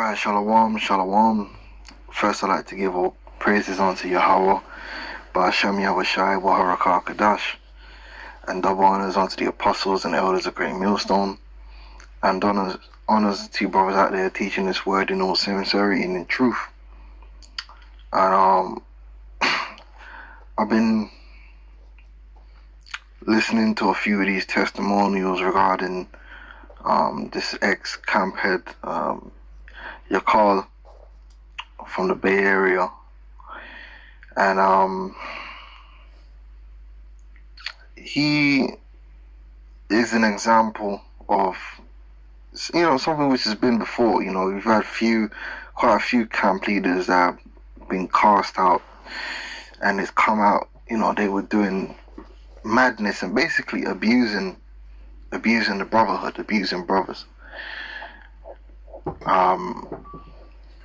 Alright, shalom, shalom. First, I'd like to give all praises unto Yahweh, Ba'ashem Yahushai, Waharakah Kadash, and double honors unto the apostles and elders of Great Millstone, and honors to you brothers out there teaching this word in all sincerity and in truth. And I've been listening to a few of these testimonials regarding this ex-camp head, Yakal, from the Bay Area, and he is an example of, something which has been before. We've had quite a few camp leaders that have been cast out, and it's come out, they were doing madness and basically abusing the brotherhood, abusing brothers,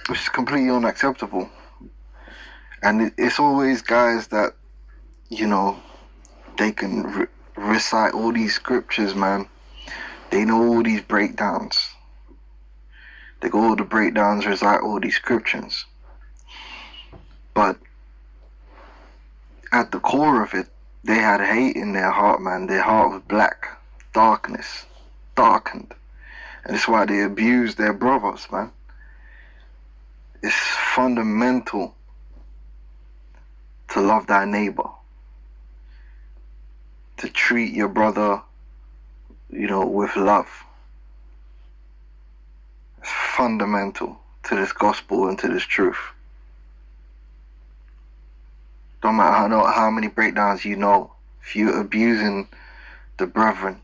which is completely unacceptable. And it's always guys that, they can recite all these scriptures, man. They know all these breakdowns. They go all the breakdowns, recite all these scriptures. But at the core of it, they had hate in their heart, man. Their heart was black, darkness, darkened. And that's why they abuse their brothers, man. It's fundamental to love thy neighbor, to treat your brother, with love. It's fundamental to this gospel and to this truth. Don't matter how many breakdowns if you're abusing the brethren,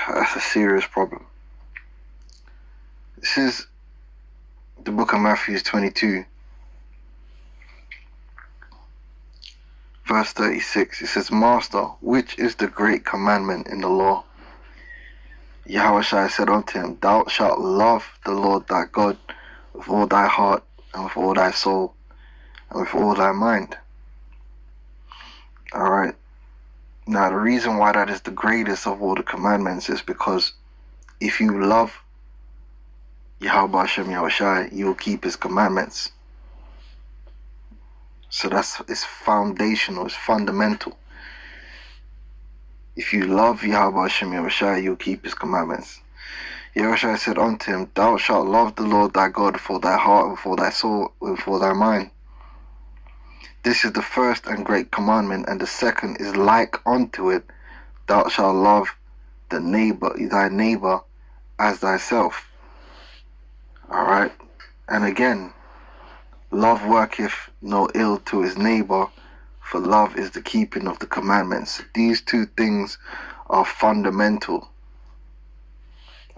that's a serious problem. This is the book of Matthew 22, verse 36. It says, Master, which is the great commandment in the law? Yahushua said unto him, Thou shalt love the Lord thy God with all thy heart, and with all thy soul, and with all thy mind. Alright. Now the reason why that is the greatest of all the commandments is because if you love Yahweh Hashem Yahushai, you will keep his commandments. So it's foundational, it's fundamental. If you love Yahweh Hashem Yahushai, you'll keep his commandments. Yahushua said unto him, Thou shalt love the Lord thy God with all thy heart, with all thy soul, with all thy mind. This is the first and great commandment, and the second is like unto it. Thou shalt love thy neighbor as thyself. Alright? And again, love worketh no ill to his neighbor, for love is the keeping of the commandments. These two things are fundamental.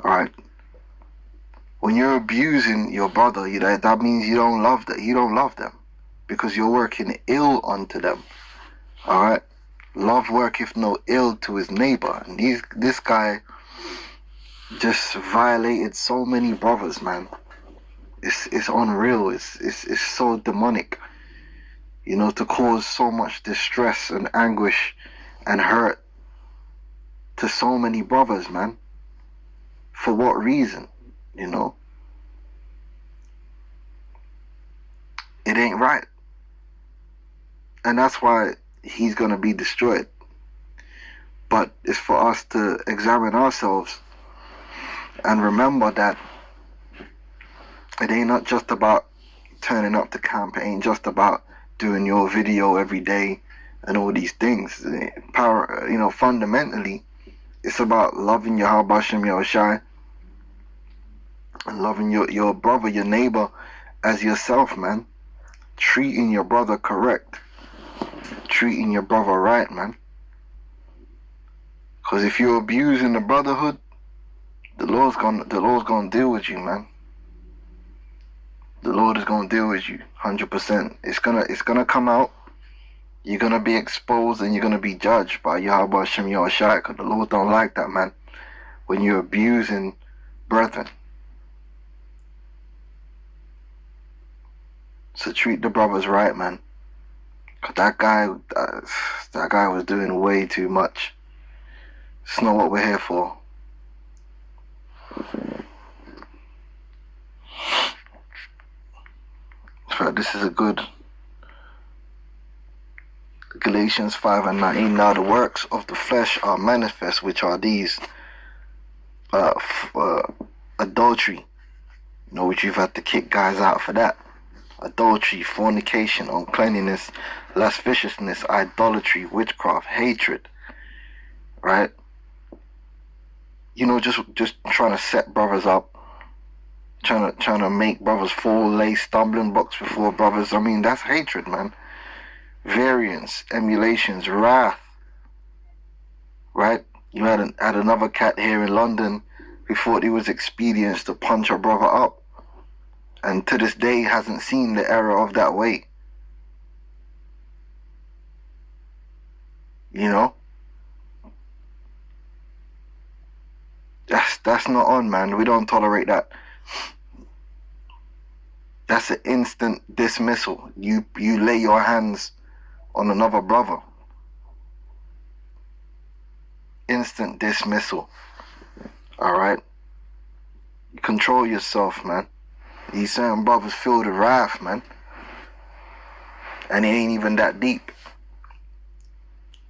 Alright? When you're abusing your brother, that means you don't love them, because you're working ill unto them. Alright? Love worketh no ill to his neighbor. And this guy just violated so many brothers, man. It's unreal. It's so demonic. To cause so much distress and anguish and hurt to so many brothers, man. For what reason? It ain't right. And that's why he's going to be destroyed. But it's for us to examine ourselves and remember that it ain't not just about turning up to camp. It ain't just about doing your video every day and all these things. Fundamentally, it's about loving Yahweh Hashem Yahushai and loving your brother, your neighbor as yourself, man. Treating your brother correct. Treating your brother right, man. Because if you're abusing the brotherhood, the Lord's gonna deal with you, man. The Lord is gonna deal with you 100%. It's gonna come out. You're gonna be exposed and you're gonna be judged by Yahweh Hashem Yahushai, because the Lord don't like that, man. When you're abusing brethren. So treat the brothers right, man. Cause that guy was doing way too much. It's not what we're here for. but this is a good Galatians 5:19. Now the works of the flesh are manifest, which are these: adultery, which you've had to kick guys out for that. Adultery, fornication, uncleanliness, lasciviousness, idolatry, witchcraft, hatred, right? Just trying to set brothers up, trying to make brothers fall, lay stumbling blocks before brothers. I mean, that's hatred, man. Variance, emulations, wrath, right? You had another cat here in London who thought it was expedient to punch a brother up, and to this day hasn't seen the error of that way. That's not on, man. We don't tolerate that. That's an instant dismissal. You lay your hands on another brother. Instant dismissal. Alright? Control yourself, man. These certain brothers feel the wrath, man. And it ain't even that deep.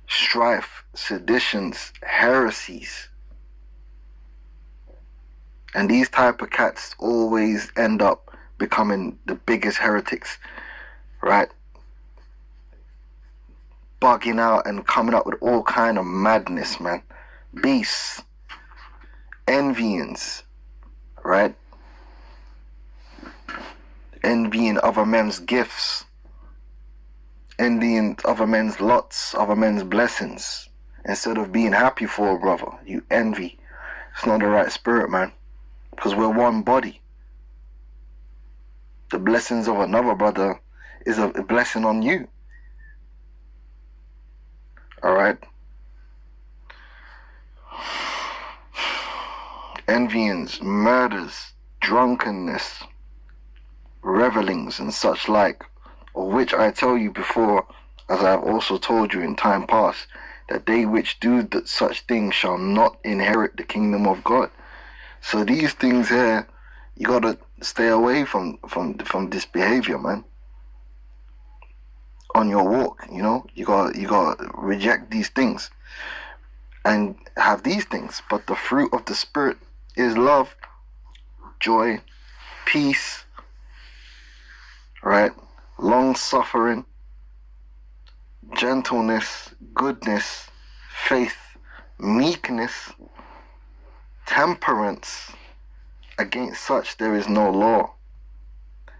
Strife, seditions, heresies. And these type of cats always end up becoming the biggest heretics, right? Bugging out and coming up with all kind of madness, man. Beasts, envyings, right? Envying other men's gifts, envying other men's lots, other men's blessings. Instead of being happy for a brother, you envy. It's not the right spirit, man. Because we're one body. The blessings of another brother is a blessing on you. Alright? Envyings, murders, drunkenness, revelings, and such like, of which I tell you before, as I have also told you in time past, that they which do such things shall not inherit the kingdom of God. So these things here, you gotta stay away from this behavior, man. On your walk, you gotta reject these things and have these things. But the fruit of the Spirit is love, joy, peace, right? Long suffering, gentleness, goodness, faith, meekness, temperance. Against such there is no law.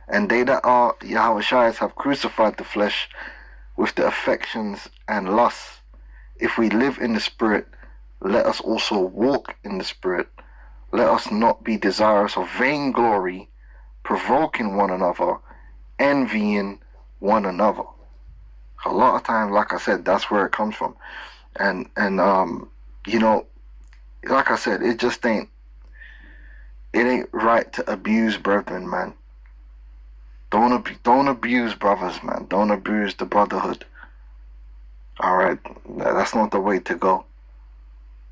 And they that are Yahushai's have crucified the flesh with the affections and lusts. If we live in the Spirit, let us also walk in the Spirit. Let us not be desirous of vainglory, provoking one another, envying one another. A lot of times, like I said, that's where it comes from. And like I said, it ain't right to abuse brethren, man. Don't abuse brothers, man. Don't abuse the brotherhood. Alright? That's not the way to go.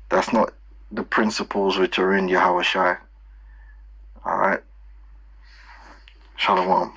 That's not the principles which are in Yahushai. Alright? Shalom.